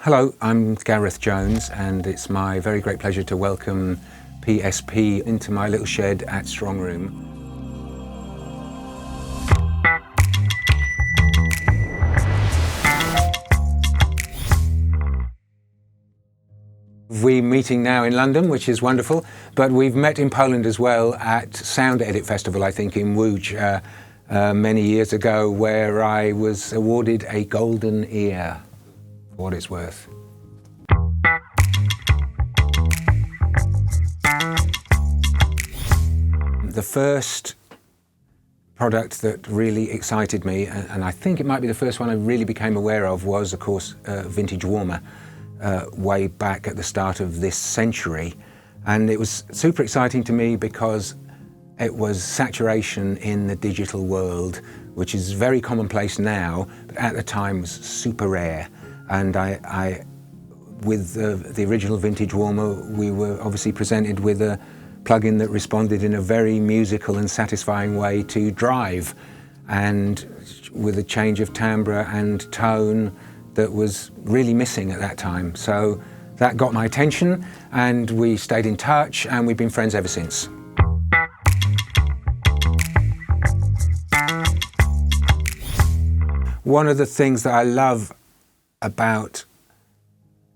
Hello, I'm Gareth Jones, and it's my very great pleasure to welcome PSP into my little shed at Strongroom. We're meeting now in London, which is wonderful, but we've met in Poland as well at Sound Edit Festival, I think, in Łódź many years ago, where I was awarded a golden ear, for what it's worth. The first product that really excited me, and I think it might be the first one I really became aware of, was, of course, VintageWarmer, way back at the start of this century. And it was super exciting to me because it was saturation in the digital world, which is very commonplace now, but at the time was super rare. And with the original VintageWarmer, we were obviously presented with a plugin that responded in a very musical and satisfying way to Drive, and with a change of timbre and tone that was really missing at that time. So that got my attention, and we stayed in touch, and we've been friends ever since. One of the things that I love about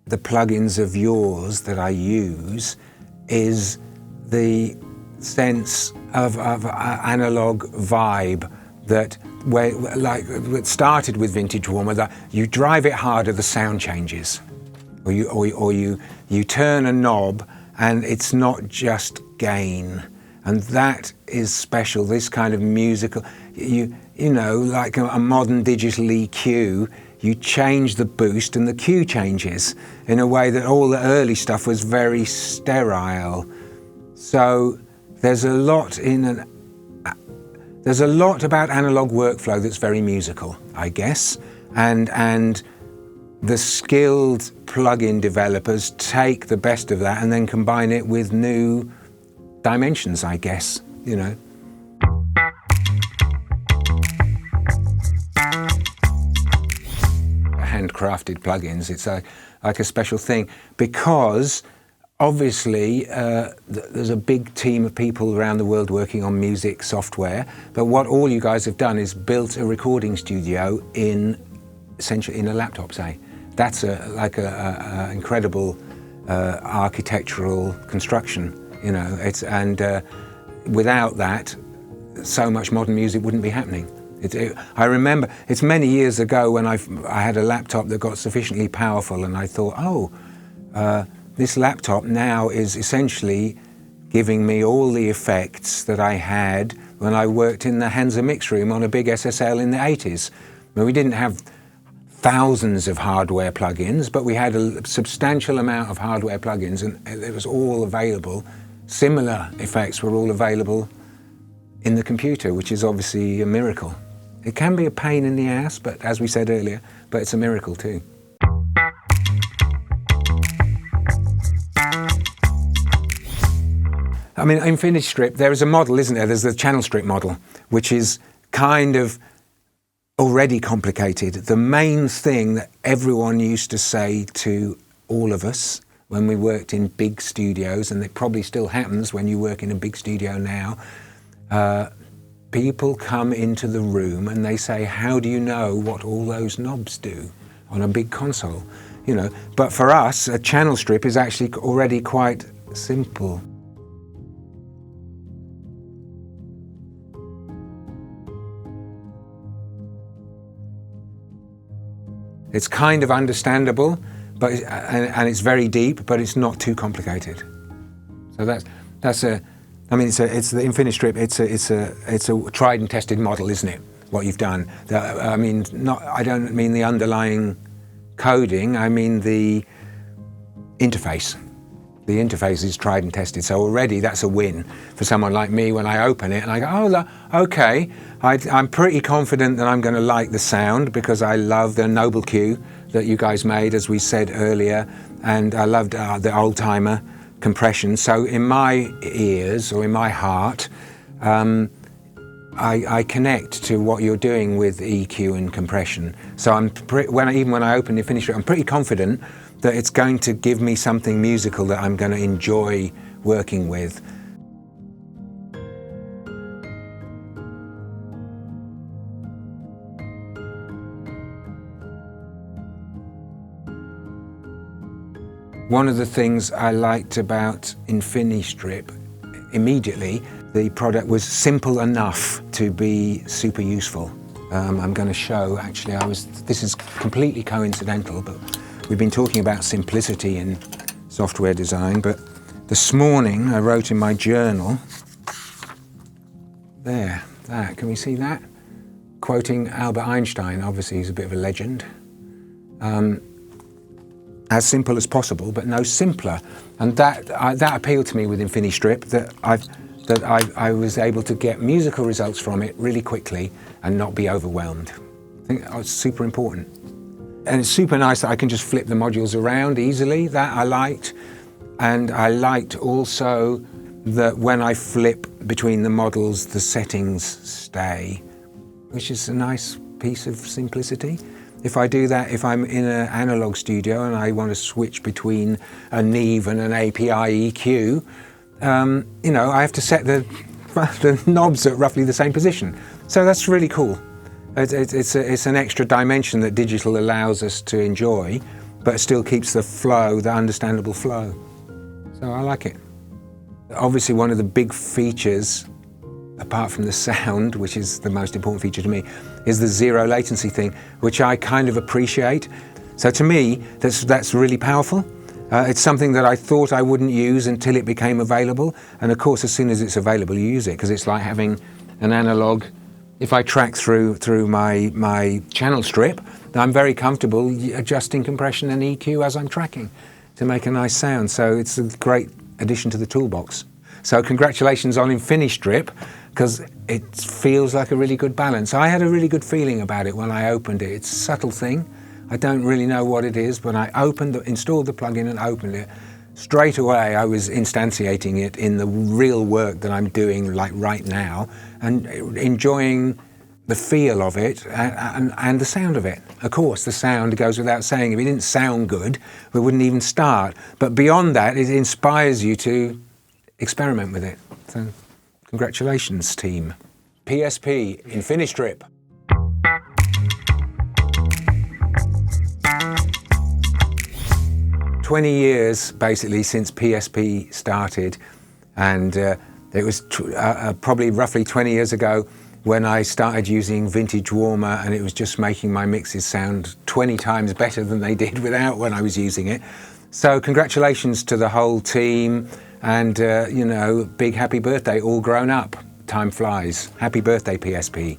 the plugins of yours that I use is the sense of analog vibe that it started with VintageWarmer, that you drive it harder, the sound changes, or you turn a knob and it's not just gain, and that is special. This kind of musical, you know, like a modern digital EQ, you change the boost and the cue changes in a way that all the early stuff was very sterile. So there's a lot about analog workflow that's very musical, I guess, and the skilled plugin developers take the best of that and then combine it with new dimensions, I guess, you know. Handcrafted plugins, it's like a special thing, because obviously, there's a big team of people around the world working on music software, but what all you guys have done is built a recording studio essentially in a laptop, say. That's like a incredible architectural construction, you know. And without that, so much modern music wouldn't be happening. I remember, it's many years ago when I had a laptop that got sufficiently powerful, and I thought, this laptop now is essentially giving me all the effects that I had when I worked in the Hansa mix room on a big SSL in the 80s. Well, we didn't have thousands of hardware plugins, but we had a substantial amount of hardware plugins, and it was all available. Similar effects were all available in the computer, which is obviously a miracle. It can be a pain in the ass, but as we said earlier, but it's a miracle too. I mean, InfiniStrip, there is a model, isn't there? There's the channel strip model, which is kind of already complicated. The main thing that everyone used to say to all of us when we worked in big studios, and it probably still happens when you work in a big studio now, people come into the room and they say, how do you know what all those knobs do on a big console? You know, but for us, a channel strip is actually already quite simple. It's kind of understandable, but and it's very deep, but it's not too complicated. So that's a. I mean, it's the InfiniStrip. It's a tried and tested model, isn't it? What you've done. I mean, I don't mean the underlying coding. I mean the interface. The interface is tried and tested, so already that's a win for someone like me when I open it and I go, oh, okay, I'm pretty confident that I'm going to like the sound because I love the Noble Q that you guys made, as we said earlier, and I loved the old-timer compression. So in my ears, or in my heart, I connect to what you're doing with EQ and compression. So even when I open the InfiniStrip, I'm pretty confident that it's going to give me something musical that I'm going to enjoy working with. One of the things I liked about InfiniStrip, immediately, the product was simple enough to be super useful. I'm going to show, actually, this is completely coincidental, but we've been talking about simplicity in software design, but this morning I wrote in my journal, can we see that? Quoting Albert Einstein, obviously he's a bit of a legend. As simple as possible, but no simpler. And that appealed to me with InfiniStrip, that I was able to get musical results from it really quickly and not be overwhelmed. I think that was super important. And it's super nice that I can just flip the modules around easily. That I liked. And I liked also that when I flip between the models, the settings stay, which is a nice piece of simplicity. If I do that, if I'm in an analog studio and I want to switch between a Neve and an API EQ, I have to set the knobs at roughly the same position. So that's really cool. It's an extra dimension that digital allows us to enjoy, but still keeps the flow, the understandable flow. So I like it. Obviously, one of the big features, apart from the sound, which is the most important feature to me, is the zero latency thing, which I kind of appreciate. So to me, that's really powerful. It's something that I thought I wouldn't use until it became available. And of course, as soon as it's available, you use it, because it's like having an analog. If I track through my channel strip, I'm very comfortable adjusting compression and EQ as I'm tracking to make a nice sound. So it's a great addition to the toolbox. So congratulations on InfiniStrip, because it feels like a really good balance. I had a really good feeling about it when I opened it. It's a subtle thing. I don't really know what it is, but I installed the plugin and opened it. Straight away, I was instantiating it in the real work that I'm doing like right now and enjoying the feel of it and the sound of it. Of course, the sound goes without saying. If it didn't sound good, we wouldn't even start. But beyond that, it inspires you to experiment with it. So, congratulations, team. PSP InfiniStrip. "20 years, basically, since PSP started, and it was probably roughly 20 years ago when I started using VintageWarmer, and it was just making my mixes sound 20 times better than they did without when I was using it. So congratulations to the whole team, and big happy birthday, all grown up. Time flies. Happy birthday, PSP.